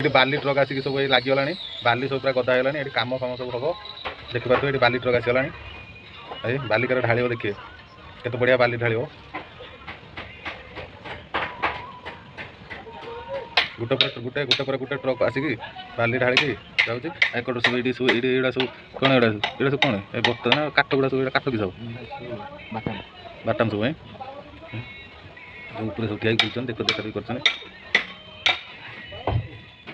ये बाली ट्रक आसिक सब लगिगला बाली सब पूरा गदा है ये कम फाम सब हम देखिए ये बाली ट्रक आसगला बालिकार ढाल देखिए केते बढ़िया बाली ढाल गोटे गोटे गोटे पर गोटे ट्रक आसिक बाली ढालिकी जाऊँगी एक सब ये सब ये सब कौन ये सब कौन ये बर्तन ना काठ गुड़ा सब काठ कि सब बाटाम सब ऊपर सब ठिया कर देख देखा भी कर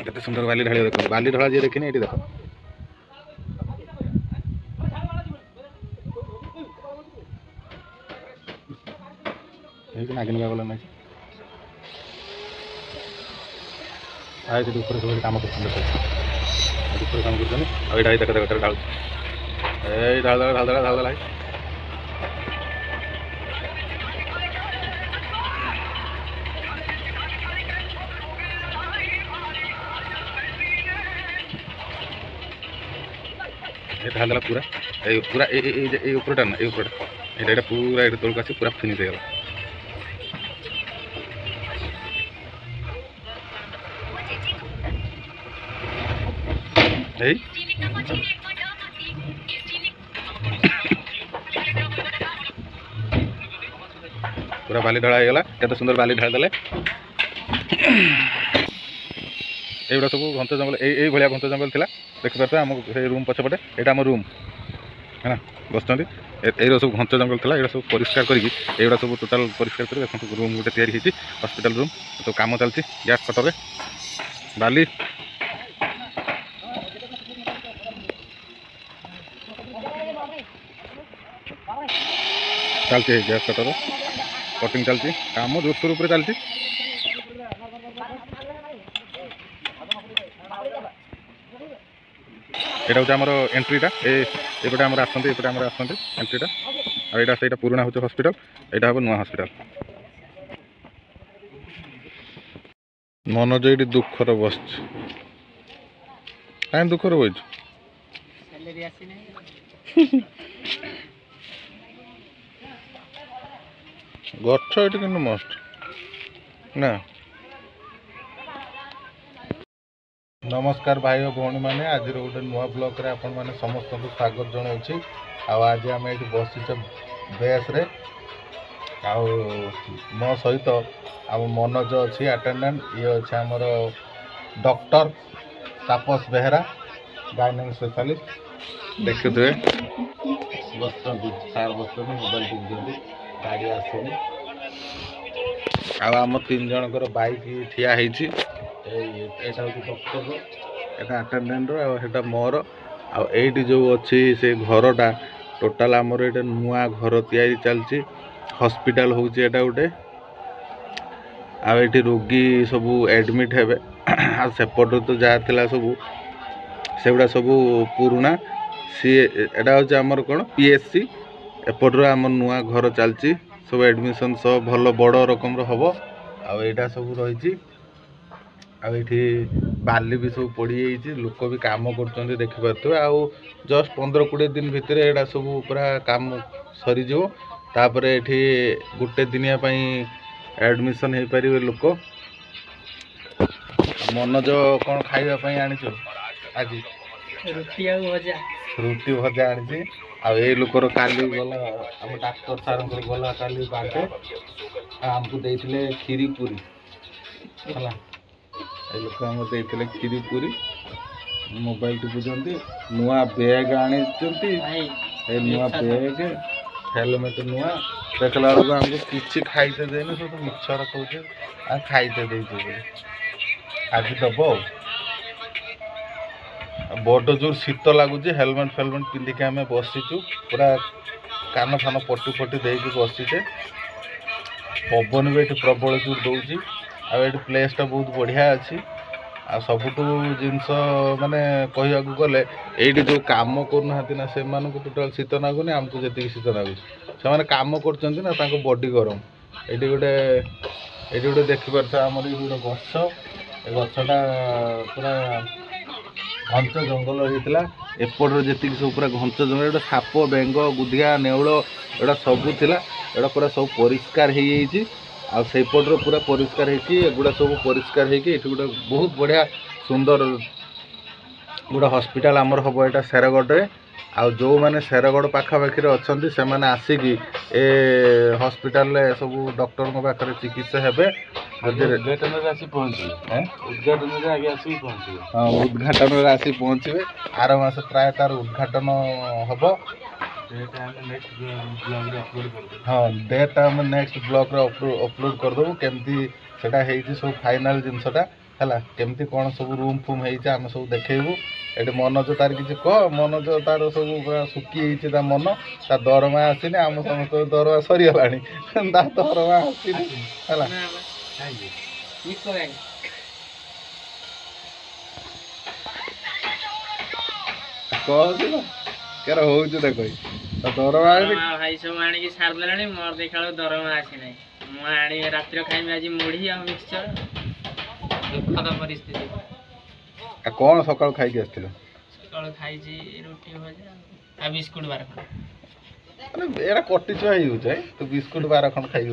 केते सुंदर बाली ढाल देख बाली ढला जी देखनी ये देख नागिन गला ना आए ऊपर सब कम कर कम कर देख देख ढाल ढाल ढाल ढाल ढाल ढाल ढाल देला पूरा पूरा ये ऊपरटा ना ये ऊपरटा ये पूरा ये तौक आस पूरा फिनिश हो गला पूरा बाली ढला हो गला केते सुंदर बाली ढाल देले एगुड़ा सब घंट जंगल ये भाया घंट जंगल थिला देखि पारे आम रूम पछपटे यहाँ आम रूम है ना बस ये सब घंट जंगल थिला ये सब परिष्कार करा सब टोटाल परिष्कार कर देखो रूम गोटे तैयारी होती हॉस्पिटल रूम तो काम चलती गैस कटर बाली चलती गैस कटर कटिंग चलती काम जोरसोर उपर चलती यहाँ हूँ आमर एंट्रीटा एपटे आम आसते एंट्रीटा और यहाँ से पुराना हूँ हॉस्पिटल यहाँ हम नुआ हॉस्पिटल मनोज ये दुखर बस कहीं दुखर बस गछ ये कि मस्ट ना नमस्कार भाई और भौणी मैंने आज गोटे नुआ ब्लॉग रे आपण मैंने समस्त को स्वागत जनाऊँ आज आम ये बसीचे बेस रे मो सहित आम मनोज अच्छी अटेंडेंट ये अच्छे आमर डॉक्टर तापस बेहरा गायनिक स्पेशलिस्ट देखुए बस सार बस मोबाइल टिपि गाड़ी आसनी आम 3 जनकर बाइक ठिया होती एटा हूँ डॉक्टर एटा अटेंडेंट रोटा मोर आईटी जो अच्छी से घरटा टोटाल आमर ये नुआ घर तैयारी चलती हॉस्पिटल हूँ एटा गोटे आईटी रोगी सब एडमिट हेबे सेपट तो जहाँ थिला सब सेगुड़ा सब पुराना सी एटा हूँ आमर कौन पीएससी एपटर आम नुआ घर चलती सब एडमिशन सब भल बड़ रकम हम आईटा सब रही आठी बाली भी सब पड़ जाइए लोक भी कम कर देखिपे आउ जस्ट 15-20 दिन भितर यहाँ सब पूरा काम सरीज तापर ये गोटे दिनिया एडमिशन हो पारे लोक मनोज कौन खावाई आनी आज रुटी भजा आनी आ लोकर काली गला आम डाक्टर सार गला काली बाटे आमको देते खीरी पूरी है लोक आम देते खीरी पूरी मोबाइल टिपुंट नुआ बैग आनी नुआ बैग हेलमेट नुआ देखला बेलू आमको किसी खाईते देने सब मिछर कहे आ खाईते दे आज दब बड़ जोर शीत लगुच हेलमेट फेलमेट पिंधिक आम बसीचु पूरा कान फान पटी फटी देकी बसीचे पवन भी ये प्रबल जोर दौर आए प्लेसटा बहुत बढ़िया अच्छी आ सबुठ जिनस माने कहवा गले ये जो कम करना से टोटाल शीत लगुनि आमको जी शीत लगुच से कम कर बॉडी गरम ये गोटे देखिपार आमर ये गोटे गछटा पूरा घंच जंगल होता एपटर जी सब पूरा घंच जंगल गोटे साप बेंग गुधिया नेउल एटा सबू थिला एटा पूरा सब परिष्कार हो जाइए आउपटर पूरा परिष्कार होगुड़ा सब परिष्कार होगी गोटे बहुत बढ़िया सुंदर गोटे हॉस्पिटल आमर हम यहाँ शेरगढ़ आउ जो मैंने शेरगढ़ पाखापाखि अच्छा से मैंने आसिकी ए हॉस्पिटल सब डॉक्टर पाखे चिकित्सा हेबे उद्घाटन आसी पहुँचे आर मास प्राय तार उद्घाटन हम हाँ डेट आम नेक्स्ट ब्लॉग अपलोड करदेबू केमती सेटा सब फाइनाल जिनसटा है केमती कौन सब रूम फूम होती आम सब देखू ये मनोज तार किसी कह मनोज तार सब सुखी मन तार दरमा आसनी आम समस्त दरमा सरीगला दरमा आसनी है क्या हो देख दरमा भाई सब आनिक सारदे मोर देखा दरमा आसी ना मुझे रात खाइबी आज मुढ़ी आ मिक्सचर दुखद परिस्थिति कौन सकाल खाई सकाल खाई रुटी भजा आ बिस्कुट 12 खंड एरा कटी छुआ है तो बिस्कुट 12 खंड खाई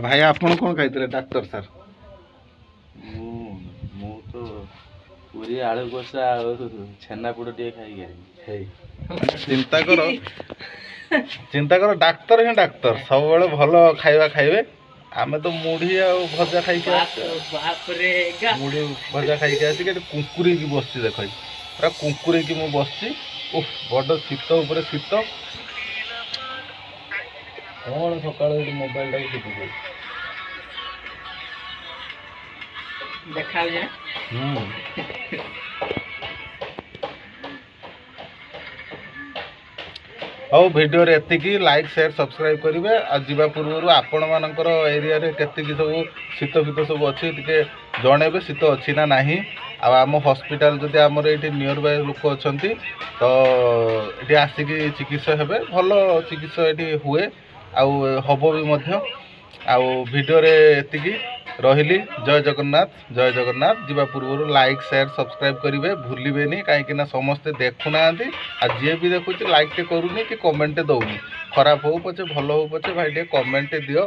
भाई आपन कौन खाई डाक्टर सर मु तो पूरी आलू कषा छेनापोड़ टे खाई चिंता करो डाक्तर ही डाक्तर सब भल खाइबा खाइबे आमे तो मुढ़ी आ भजा खाई मुढ़ी भजा खाई कुंकुरी की बस देख पूरा कुंकुरी की मुझे बस बड़ शीत उपर शीत कौन सका मोबाइल टाइम देखा हाँ वीडियो एति लाइक शेयर सब्सक्राइब करेंगे आवा पूर्व आपण मानकर एरिया केति सब शीत फीत सब अच्छी जनइबे शीत अच्छी ना नहीं आम हॉस्पिटल जदि आमर ये नियर बाय लोक अच्छा तो ये आसिकी चिकित्सा हेबे भल चिकित्सा ये हुए आउ हम भी वीडियो एति रही जय जगन्नाथ जीवा पूर्व लाइक शेयर सब्सक्राइब करेंगे भूलिबेनी कहीं समस्ते देखुना जी भी देखुच लाइक टे करूनी कि कमेंट दौनी खराब हो पचे भल हो पचे भाई टे कमेंट दियो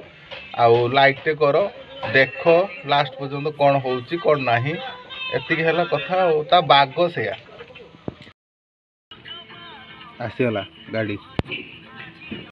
आउ लाइक टे कर देख लास्ट पर्यंत कौन होउची कौन नहीं एति है कथा ता बाग से आसीगला गाड़ी।